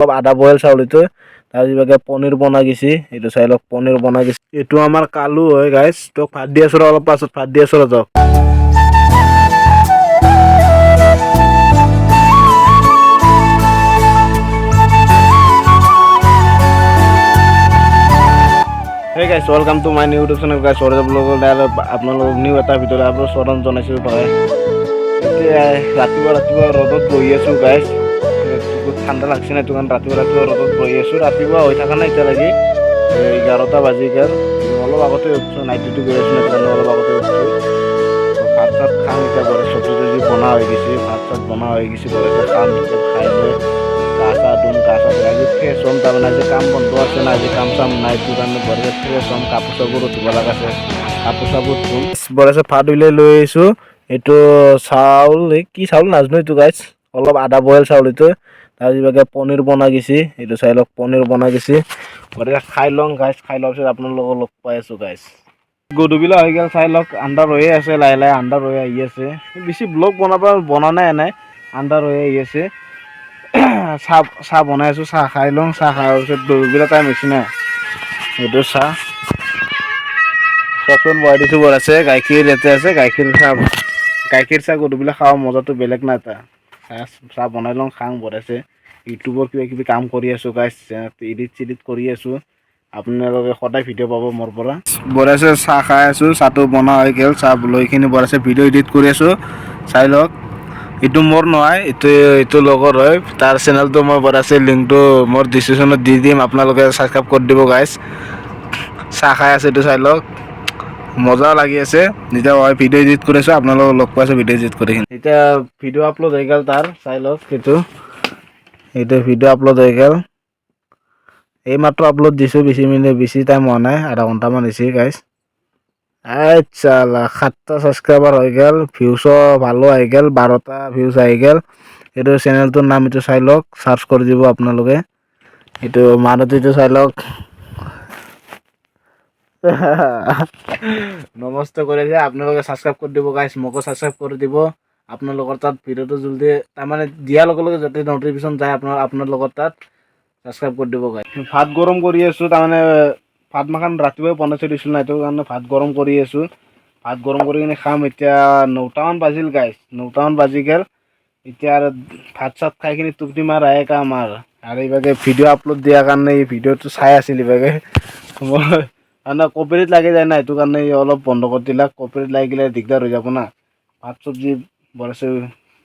অলপ আদা বইল চাউল এইটো তাৰ যিভাগে পনীৰ বনাই গৈছে এইটো চাই লওক পনীৰ বনাই গৈছে এইটো আমাৰ কালু হয় গাইছ তোক ভাত দি আছো অলপ পাছত ভাত দি আছো যাওক Hey guys, welcome to my new YouTube channel guys. Sorry vlog আপোনালোকক নিউ এটা ভিডিঅ' আপোনাক স্বাগতম জনাইছো ভাই এতিয়া ৰাতিপুৱা ৰ'দত বহি আছো গাইছ বহুত ঠাণ্ডা লাগছে না কাৰণ ৰাতিপুৱা ৰ'দত বহি আছো ৰাতিপুৱা হৈ থকা নাই এতিয়ালৈকে 11টা বাজি গ'ল অলপ আগতে উঠছো নাইট ডিউটি কৰি আছো কাৰণে অলপ আগতে উঠছো ভাত চাত খাম এতিয়া বৰে চব্জি বনা হৈ গৈছে ভাত চাত বনা হৈ গৈছে বৰে খাম খাই লৈ গা চা আজি ফ্ৰেছ হ'ম তাৰমানে আজি কাম বন্ধ আছে না আজি কাম চাম নাই কাৰণে বৰে ফ্ৰেছ হ'ম কাপোৰ চাপোৰো ধুব লগা আছে কাপোৰ চাপোৰ ধুম বৰে ভাত উলিয়াই লৈ আহিছো এইটো চাউল কি চাউল নাজানো এইটো গাইছ অলপ আদা বইল চাউল এইটো তাৰ যিভাগে পনীৰ বনাই গৈছে এইটো চাই লওক পনীৰ বনাই গৈছে বৰে খাই লওঁ গাইছ খাই লোৱাৰ পিছত আপোনালোকক লগ পাই আছো গাইছ গধূলা হৈ গ'ল চাই লওক আন্ধাৰ হৈয়ে আছে লাহে লাহে আন্ধাৰ হৈ আহি আছে বেছি ব্লগ বনা নাই এনেই আন্ধাৰ হৈ আহি আছে চাহ বনাই আছো চাহ খাই লওঁ চাহ খাই পিছত গধূলা টাইম হৈছে না এইটো চাহ চচপেন বহাই দিছো আছে গাখীৰ ইয়াতে আছে গাখীৰ চাহ গধূলা খাওঁ মজাটো বেলেগ না এটা চাহ বনাই লওঁ খাওঁ বনাইছে ইউটিউবৰ কিবা কিবি কাম কৰি আছো গাইছ এডিট চেডিট কৰি আছো আপোনালোকে সদায় ভিডিঅ' পাব মোৰ পৰা বনাইছে চাহ খাই আছো চাহটো বনোৱা হৈ গ'ল চাহ লৈ কিনি বনাইছে ভিডিঅ' এডিট কৰি আছো চাই লওক এইটো মোৰ নহয় এইটো লগৰ হয় তাৰ চেনেলটো মই বনাইছে লিংকটো মোৰ ডিছক্ৰিপশ্যনত দি দিম আপোনালোকে ছাবস্ক্ৰাইব কৰি দিব গাইছ চাহ খাই আছে এইটো চাই লওক মজা লাগি আছে যেতিয়া মই ভিডিঅ' এডিট কৰি আছো আপোনালোকক লগ পাইছো ভিডিঅ' এডিট কৰি এতিয়া ভিডিঅ' আপলোড হৈ গ'ল তাৰ চাই লওক এইটো ভিডিঅ' আপলোড হৈ গ'ল এইমাত্ৰ আপলোড দিছো বেছি টাইম হোৱা নাই আধা ঘণ্টামান হৈছে গাইছ আচ্ছা 7টা ছাবস্ক্ৰাইবাৰ হৈ গ'ল ভিউছো ভালো আহি গ'ল 12টা ভিউজ আহি গ'ল এইটো চেনেলটোৰ নাম এইটো চাই লওক চাৰ্চ কৰি দিব আপোনালোকে এইটো মানুহটো চাই লওক নমস্তে কৰি যে আপোনালোকে ছাবস্ক্ৰাইব কৰি দিব গাইছ মোকো ছাবস্ক্ৰাইব কৰি দিব আপোনালোকৰ তাত ভিডিঅ'টো জলদি তাৰমানে দিয়াৰ লগে লগে যাতে নটিফিকেশ্যন যায় আপোনাৰ লগত তাত ছাবস্ক্ৰাইব কৰি দিব গাইছ ভাত গৰম কৰি আছো তাৰমানে ভাত মাখান ৰাতিপুৱাই বনাই থৈ দিছিলোঁ না এইটো কাৰণে ভাত গৰম কৰি আছো ভাত গৰম কৰি কিনে খাম এতিয়া 9টামান বাজিল গাইছ 9টামান বাজি গ'ল এতিয়া আৰু ভাত চাত খাই কিনি টোপনি মাৰাহে কাম আৰু এইভাগে ভিডিঅ' আপলোড দিয়াৰ কাৰণে এই ভিডিঅ'টো চাই আছিল এইভাগে মই কপিৰাইট লাগি যায় না এইটো কাৰণে অলপ বন্ধ কৰি দিলাক কপিৰাইট লাগি গ'লে দিগদাৰ হৈ যাব না ভাত চব্জি বনাইছে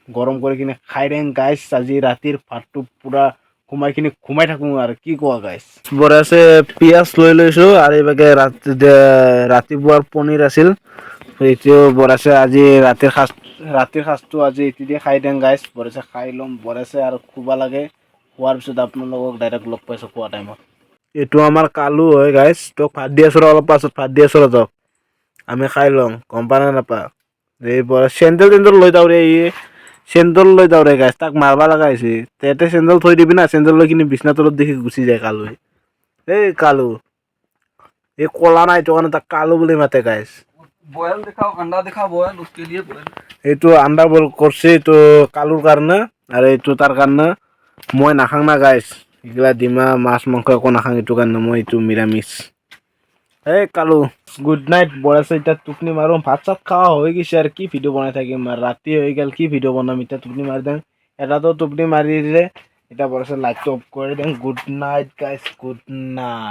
গৰম কৰি কিনে খাই দিম গাইছ আজি ৰাতিৰ ভাতটো পুৰা ঘুমাই থাকো আৰু কি কোৱা গাইছ বনাইছে পিঁয়াজ লৈ লৈছো আৰু এইভাগে ৰাতিপুৱাৰ পনীৰ আছিল এইটো বনাইছে আজি ৰাতিৰ সাজটো আজি এইটো দিয়ে খাই দিম গাইছ বনাইছে খাই ল'ম বনাইছে আৰু খুবা লাগে খোৱাৰ পিছত আপোনালোকক ডাইৰেক্ট লগ পাইছো খোৱা টাইমত এইটো আমাৰ কালু হয় গাইছ তোক ভাত দি আছো অলপ পাছত ভাত দি আছো যাওক আমি খাই লওঁ গম পা নে নাপা এই চেণ্ডেল লৈ যাওঁ ৰে চেণ্ডেল লৈ যাওঁ ৰে গাইছ তাক মাৰবা লগা হৈছে তেতে চেণ্ডেল থৈ দিবি না চেণ্ডেল লৈ কিনি বিছনা তলত দেখি গুচি যায় কালুৱে এই কালু এই কলা নাই এইটো কাৰণে তাক কালু বুলি মাতে গাইছ বয়েল দেখাও আন্ডা দেখাও বয়েল उसके लिए বয়েল এইটো আন্ডা বয়েল কৰিছে এইটো কালুৰ কাৰণে আৰু এইটো তাৰ কাৰণে মই নাখাং না গাইছ এইগিলা ডিমা মাছ মাংস একো নাখাং এইটো কাৰণে মই এইটো নিৰামিষ এই কালু গুড নাইট বনাইছে এতিয়া টোপনি মাৰো ভাত চাত খোৱা হৈ গৈছে আৰু কি ভিডিঅ' বনাই থাকিম আৰু ৰাতি হৈ গ'ল কি ভিডিঅ' বনাম এতিয়া টোপনি মাৰি দিম এটাতো টোপনি মাৰি দিলে এতিয়া বনাইছে লাইটটো অফ কৰি দিম গুড নাইট গাইছ গুড নাইট